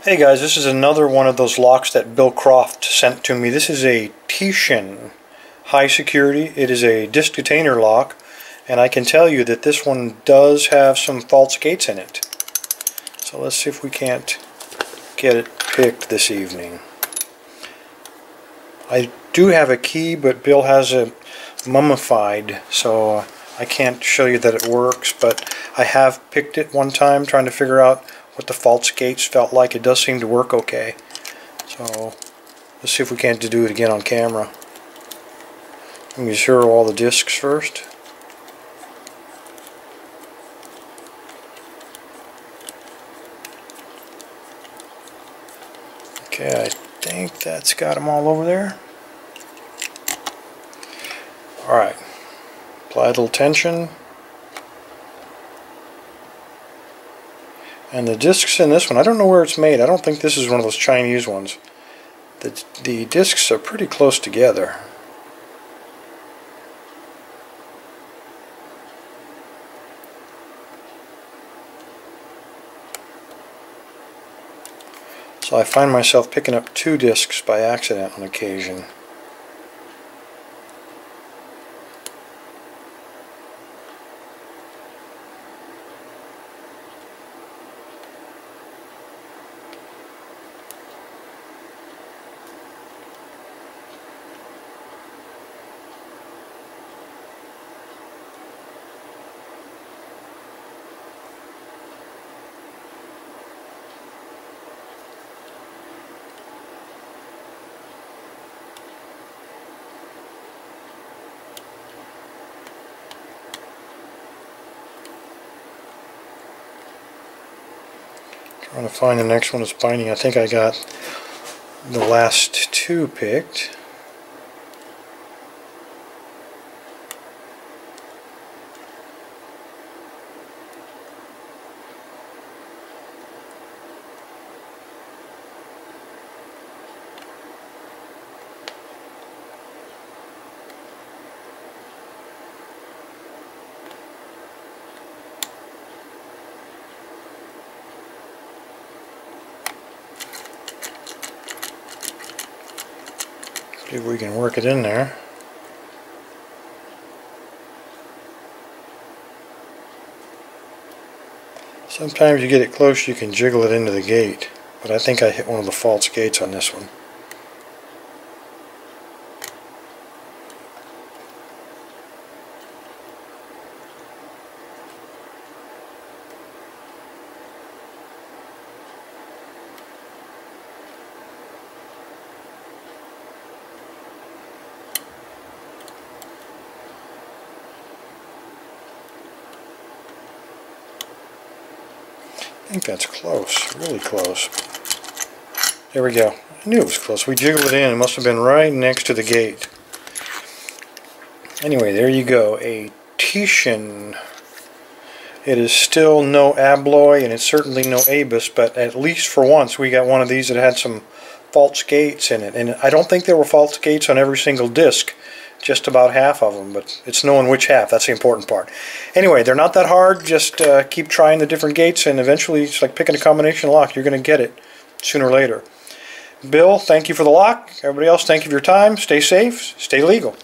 Hey guys, this is another one of those locks that Bill Croft sent to me. This is a Teshan high security. It is a disc detainer lock, and I can tell you that this one does have some false gates in it. So let's see if we can't get it picked this evening. I do have a key, but Bill has it mummified, so I can't show you that it works, but I have picked it one time trying to figure out what the false gates felt like. It does seem to work okay. So let's see if we can't do it again on camera. Let me zero all the discs first. Okay, I think that's got them all over there. Alright, apply a little tension. And the discs in this one, I don't know where it's made. I don't think this is one of those Chinese ones. The discs are pretty close together. So I find myself picking up two discs by accident on occasion. Trying to find the next one that's binding. I think I got the last two picked. See if we can work it in there. Sometimes you get it close, you can jiggle it into the gate, but I think I hit one of the false gates on this one. I think that's close, really close. There we go. I knew it was close. We jiggled it in. It must have been right next to the gate. Anyway, there you go. A Teshan. It is still no abloy, and it's certainly no abus, but at least for once we got one of these that had some false gates in it. And I don't think there were false gates on every single disc. Just about half of them, but it's knowing which half. That's the important part. Anyway, they're not that hard. Just keep trying the different gates, and eventually it's like picking a combination lock. You're going to get it sooner or later. Bill, thank you for the lock. Everybody else, thank you for your time. Stay safe. Stay legal.